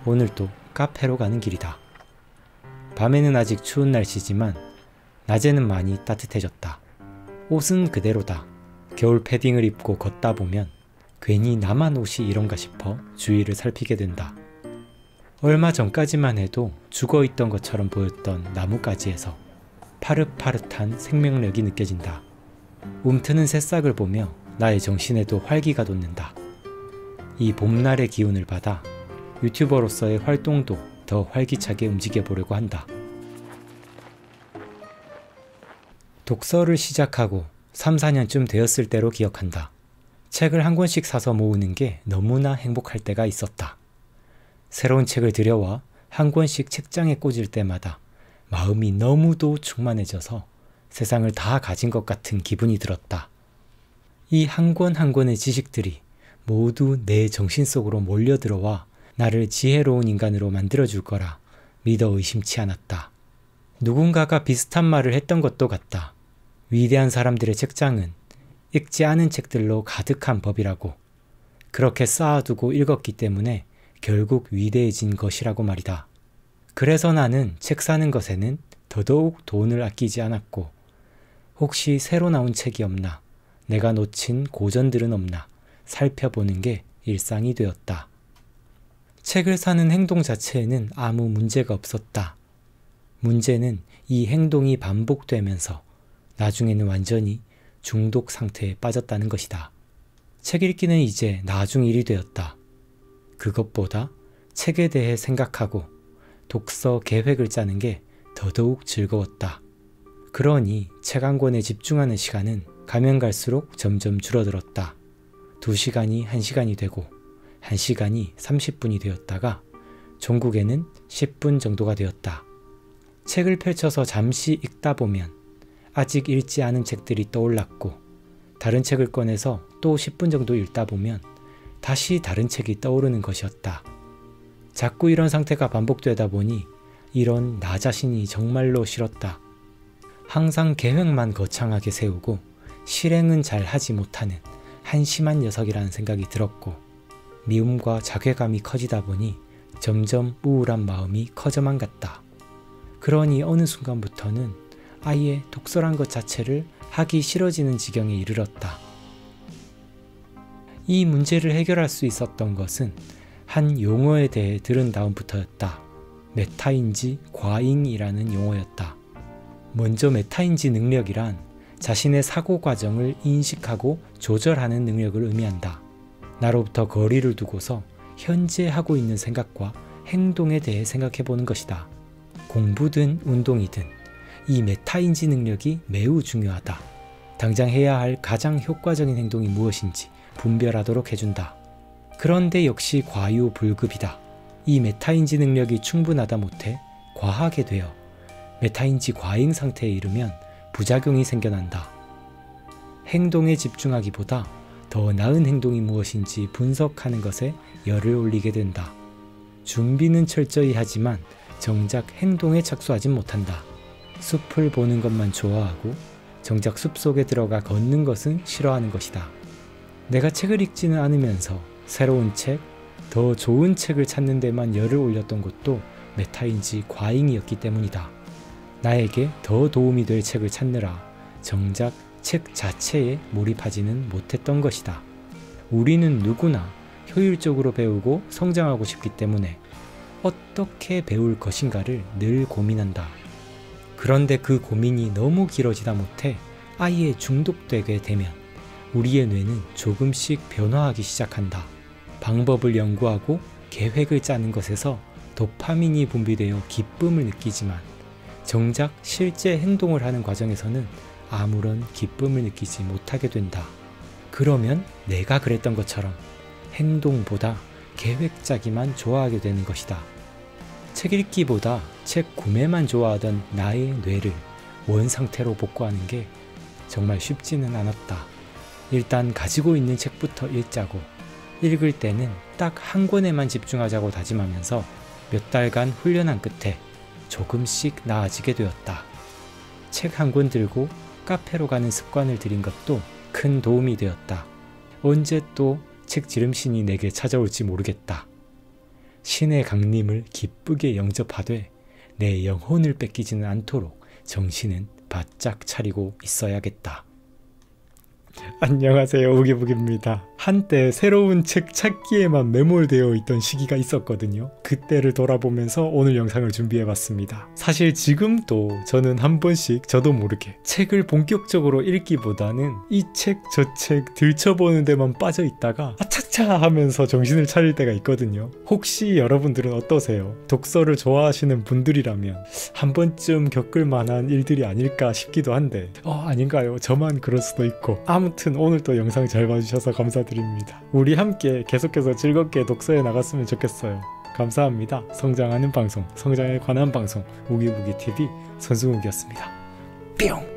오늘도 카페로 가는 길이다. 밤에는 아직 추운 날씨지만 낮에는 많이 따뜻해졌다. 옷은 그대로다. 겨울 패딩을 입고 걷다 보면 괜히 나만 옷이 이런가 싶어 주위를 살피게 된다. 얼마 전까지만 해도 죽어있던 것처럼 보였던 나뭇가지에서 파릇파릇한 생명력이 느껴진다. 움트는 새싹을 보며 나의 정신에도 활기가 돋는다. 이 봄날의 기운을 받아 유튜버로서의 활동도 더 활기차게 움직여보려고 한다. 독서를 시작하고 3, 4년쯤 되었을 때로 기억한다. 책을 한 권씩 사서 모으는 게 너무나 행복할 때가 있었다. 새로운 책을 들여와 한 권씩 책장에 꽂을 때마다 마음이 너무도 충만해져서 세상을 다 가진 것 같은 기분이 들었다. 이 한 권 한 권의 지식들이 모두 내 정신 속으로 몰려들어와 나를 지혜로운 인간으로 만들어줄 거라 믿어 의심치 않았다. 누군가가 비슷한 말을 했던 것도 같다. 위대한 사람들의 책장은 읽지 않은 책들로 가득한 법이라고. 그렇게 쌓아두고 읽었기 때문에 결국 위대해진 것이라고 말이다. 그래서 나는 책 사는 것에는 더더욱 돈을 아끼지 않았고 혹시 새로 나온 책이 없나, 내가 놓친 고전들은 없나 살펴보는 게 일상이 되었다. 책을 사는 행동 자체에는 아무 문제가 없었다. 문제는 이 행동이 반복되면서 나중에는 완전히 중독 상태에 빠졌다는 것이다. 책 읽기는 이제 나중 일이 되었다. 그것보다 책에 대해 생각하고 독서 계획을 짜는 게 더더욱 즐거웠다. 그러니 책 한 권에 집중하는 시간은 가면 갈수록 점점 줄어들었다. 2시간이 1시간이 되고 1시간이 30분이 되었다가 종국에는 10분 정도가 되었다. 책을 펼쳐서 잠시 읽다 보면 아직 읽지 않은 책들이 떠올랐고 다른 책을 꺼내서 또 10분 정도 읽다 보면 다시 다른 책이 떠오르는 것이었다. 자꾸 이런 상태가 반복되다 보니 이런 나 자신이 정말로 싫었다. 항상 계획만 거창하게 세우고 실행은 잘 하지 못하는 한심한 녀석이라는 생각이 들었고 미움과 자괴감이 커지다 보니 점점 우울한 마음이 커져만 갔다. 그러니 어느 순간부터는 아예 독서란 것 자체를 하기 싫어지는 지경에 이르렀다. 이 문제를 해결할 수 있었던 것은 한 용어에 대해 들은 다음부터였다. 메타인지 과잉이라는 용어였다. 먼저 메타인지 능력이란 자신의 사고 과정을 인식하고 조절하는 능력을 의미한다. 나로부터 거리를 두고서 현재 하고 있는 생각과 행동에 대해 생각해보는 것이다. 공부든 운동이든 이 메타인지 능력이 매우 중요하다. 당장 해야 할 가장 효과적인 행동이 무엇인지 분별하도록 해준다. 그런데 역시 과유불급이다. 이 메타인지 능력이 충분하다 못해 과하게 되어 메타인지 과잉 상태에 이르면 부작용이 생겨난다. 행동에 집중하기보다 더 나은 행동이 무엇인지 분석하는 것에 열을 올리게 된다. 준비는 철저히 하지만 정작 행동에 착수하진 못한다. 숲을 보는 것만 좋아하고 정작 숲속에 들어가 걷는 것은 싫어하는 것이다. 내가 책을 읽지는 않으면서 새로운 책, 더 좋은 책을 찾는 데만 열을 올렸던 것도 메타인지 과잉이었기 때문이다. 나에게 더 도움이 될 책을 찾느라 정작 책 자체에 몰입하지는 못했던 것이다. 우리는 누구나 효율적으로 배우고 성장하고 싶기 때문에 어떻게 배울 것인가를 늘 고민한다. 그런데 그 고민이 너무 길어지다 못해 아예 중독되게 되면 우리의 뇌는 조금씩 변화하기 시작한다. 방법을 연구하고 계획을 짜는 것에서 도파민이 분비되어 기쁨을 느끼지만 정작 실제 행동을 하는 과정에서는 아무런 기쁨을 느끼지 못하게 된다. 그러면 내가 그랬던 것처럼 행동보다 계획 짜기만 좋아하게 되는 것이다. 책 읽기보다 책 구매만 좋아하던 나의 뇌를 원상태로 복구하는 게 정말 쉽지는 않았다. 일단 가지고 있는 책부터 읽자고, 읽을 때는 딱 한 권에만 집중하자고 다짐하면서 몇 달간 훈련한 끝에 조금씩 나아지게 되었다. 책 한 권 들고 카페로 가는 습관을 들인 것도 큰 도움이 되었다. 언제 또 책 지름신이 내게 찾아올지 모르겠다. 신의 강림을 기쁘게 영접하되 내 영혼을 뺏기지는 않도록 정신은 바짝 차리고 있어야겠다. 안녕하세요, 우기북입니다. 한때 새로운 책 찾기에만 매몰되어 있던 시기가 있었거든요. 그때를 돌아보면서 오늘 영상을 준비해봤습니다. 사실 지금도 저는 한 번씩 저도 모르게 책을 본격적으로 읽기보다는 이 책 저 책 들춰보는 데만 빠져 있다가 아차차 하면서 정신을 차릴 때가 있거든요. 혹시 여러분들은 어떠세요? 독서를 좋아하시는 분들이라면 한 번쯤 겪을 만한 일들이 아닐까 싶기도 한데 아닌가요? 저만 그럴 수도 있고. 아무튼 오늘도 영상 잘 봐주셔서 감사드립니다. 우리 함께 계속해서 즐겁게 독서해 나갔으면 좋겠어요. 감사합니다. 성장하는 방송, 성장에 관한 방송 우기부기TV 선승욱이었습니다. 뿅!